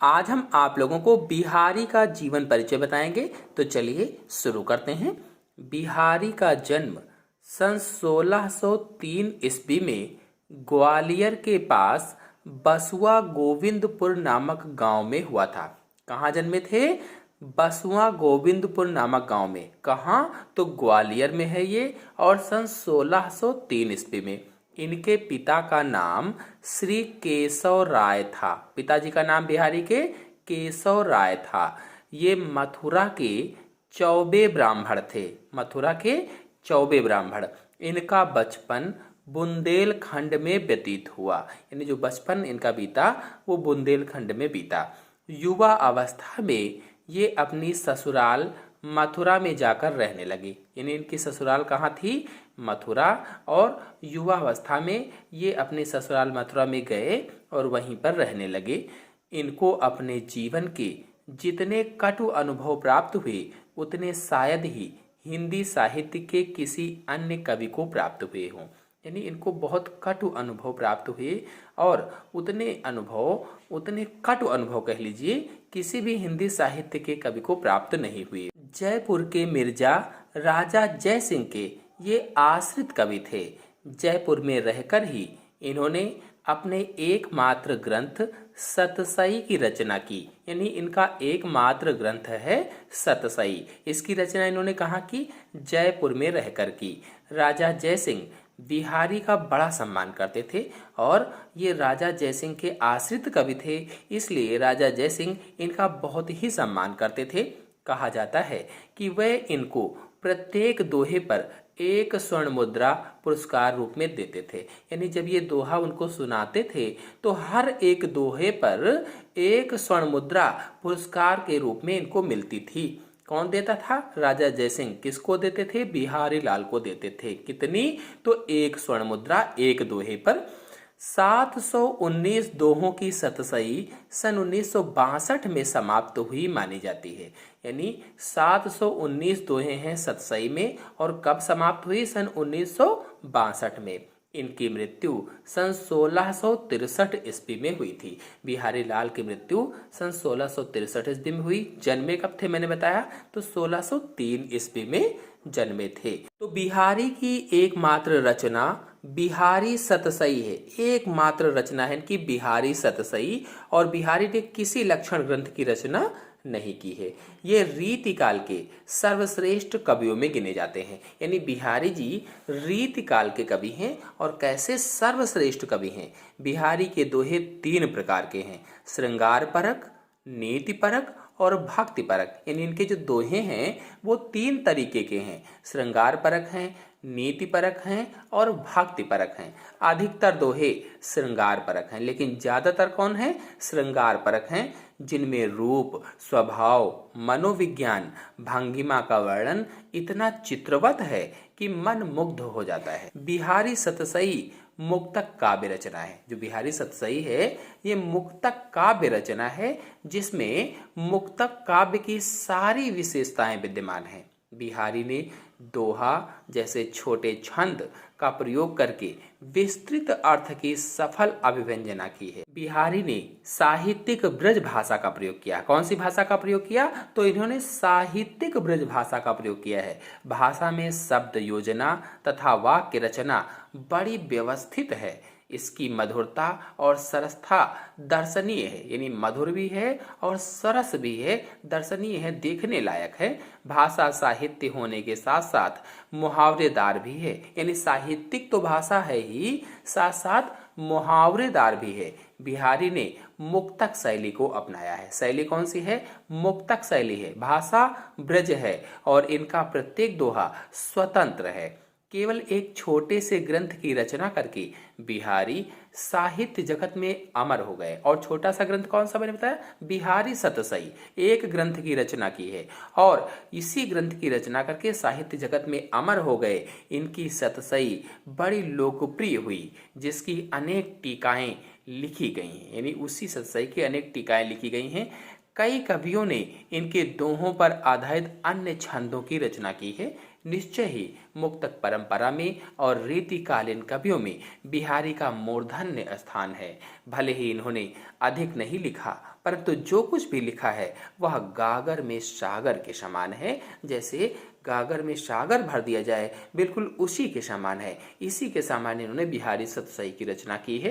आज हम आप लोगों को बिहारी का जीवन परिचय बताएंगे। तो चलिए शुरू करते हैं। बिहारी का जन्म सन 1603 ईस्वी में ग्वालियर के पास बसुआ गोविंदपुर नामक गांव में हुआ था। कहाँ जन्मे थे? बसुआ गोविंदपुर नामक गांव में। कहाँ? तो ग्वालियर में है ये, और सन 1603 ईस्वी में। इनके पिता का नाम श्री केशव राय था। पिताजी का नाम बिहारी के केशव राय था। ये मथुरा के चौबे ब्राह्मण थे। मथुरा के चौबे ब्राह्मण। इनका बचपन बुंदेलखंड में व्यतीत हुआ, यानी जो बचपन इनका बीता वो बुंदेलखंड में बीता। युवा अवस्था में ये अपनी ससुराल मथुरा में जाकर रहने लगे, यानी इनकी ससुराल कहाँ थी? मथुरा। और युवा अवस्था में ये अपने ससुराल मथुरा में गए और वहीं पर रहने लगे। इनको अपने जीवन के जितने कटु अनुभव प्राप्त हुए उतने शायद ही हिंदी साहित्य के किसी अन्य कवि को प्राप्त हुए हों। यानी इनको बहुत कटु अनुभव प्राप्त हुए, और उतने कटु अनुभव कह लीजिए किसी भी हिंदी साहित्य के कवि को प्राप्त नहीं हुए। जयपुर के मिर्जा राजा जय सिंह के ये आश्रित कवि थे। जयपुर में रहकर ही इन्होंने अपने एकमात्र ग्रंथ सतसई की रचना की। यानी इनका एकमात्र ग्रंथ है सतसई। इसकी रचना इन्होंने कहाँ की? जयपुर में रहकर की। राजा जय सिंह बिहारी का बड़ा सम्मान करते थे, और ये राजा जय सिंह के आश्रित कवि थे, इसलिए राजा जय सिंह इनका बहुत ही सम्मान करते थे। कहा जाता है कि वह इनको प्रत्येक दोहे पर एक स्वर्ण मुद्रा पुरस्कार रूप में देते थे। यानी जब ये दोहा उनको सुनाते थे तो हर एक दोहे पर एक स्वर्ण मुद्रा पुरस्कार के रूप में इनको मिलती थी। कौन देता था? राजा जयसिंह। किसको देते थे? बिहारी लाल को देते थे। कितनी? तो एक स्वर्ण मुद्रा एक दोहे पर। 719 दोहों की सतसई सन 1962 में समाप्त हुई मानी जाती है। यानी 719 दोहे हैं सतसई में, और कब समाप्त हुई? सन 1962 में। इनकी मृत्यु सन 1663 ईस्वी में हुई थी। बिहारी लाल की मृत्यु सन 1663 ईस्वी में हुई। जन्मे कब थे मैंने बताया? तो 1603 ईस्वी में जन्मे थे। तो बिहारी की एकमात्र रचना बिहारी सतसई है। एकमात्र रचना है इनकी बिहारी सतसई, और बिहारी ने किसी लक्षण ग्रंथ की रचना नहीं की है। ये रीतिकाल के सर्वश्रेष्ठ कवियों में गिने जाते हैं। यानी बिहारी जी रीतिकाल के कवि हैं। और कैसे सर्वश्रेष्ठ कवि हैं? बिहारी के दोहे 3 प्रकार के हैं: श्रृंगार परक, नीति परक और भक्ति परक। यानी इनके जो दोहे हैं वो 3 तरीके के हैं। श्रृंगार परक हैं, नीति परक हैं और भक्ति परक हैं। अधिकतर दोहे श्रृंगार परक हैं, लेकिन ज्यादातर कौन है? श्रृंगार परक हैं, जिनमें रूप, स्वभाव, मनोविज्ञान, भंगिमा का वर्णन इतना चित्रवत है कि मन मुग्ध हो जाता है। बिहारी सतसई मुक्तक काव्य रचना है। जो बिहारी सतसई है ये मुक्तक काव्य रचना है, जिसमें मुक्तक काव्य की सारी विशेषताएं विद्यमान हैं। बिहारी ने दोहा जैसे छोटे छंद का प्रयोग करके विस्तृत अर्थ की सफल अभिव्यंजना की है। बिहारी ने साहित्यिक ब्रज भाषा का प्रयोग किया। कौन सी भाषा का प्रयोग किया? तो इन्होंने साहित्यिक ब्रज भाषा का प्रयोग किया है। भाषा में शब्द योजना तथा वाक्य रचना बड़ी व्यवस्थित है। इसकी मधुरता और सरसता दर्शनीय है। यानी मधुर भी है और सरस भी है, दर्शनीय है, देखने लायक है। भाषा साहित्य होने के साथ साथ मुहावरेदार भी है। यानी साहित्यिक तो भाषा है ही, साथ साथ मुहावरेदार भी है। बिहारी ने मुक्तक शैली को अपनाया है। शैली कौन सी है? मुक्तक शैली है। भाषा ब्रज है और इनका प्रत्येक दोहा स्वतंत्र है। केवल एक छोटे से ग्रंथ की रचना करके बिहारी साहित्य जगत में अमर हो गए। और छोटा सा ग्रंथ कौन सा मैंने बताया? बिहारी सतसई। एक ग्रंथ की रचना की है और इसी ग्रंथ की रचना करके साहित्य जगत में अमर हो गए। इनकी सतसई बड़ी लोकप्रिय हुई, जिसकी अनेक टीकाएं लिखी गई हैं। यानी उसी सतसई की अनेक टीकाएं लिखी गई हैं। कई कवियों ने इनके दोहों पर आधारित अन्य छंदों की रचना की है। निश्चय ही मुक्तक परंपरा में और रीतिकालीन कवियों में बिहारी का मूर्धन्य स्थान है। भले ही इन्होंने अधिक नहीं लिखा, परंतु जो कुछ भी लिखा है वह गागर में सागर के समान है। जैसे गागर में सागर भर दिया जाए, बिल्कुल उसी के समान है। इसी के समान इन्होंने बिहारी सतसई की रचना की है।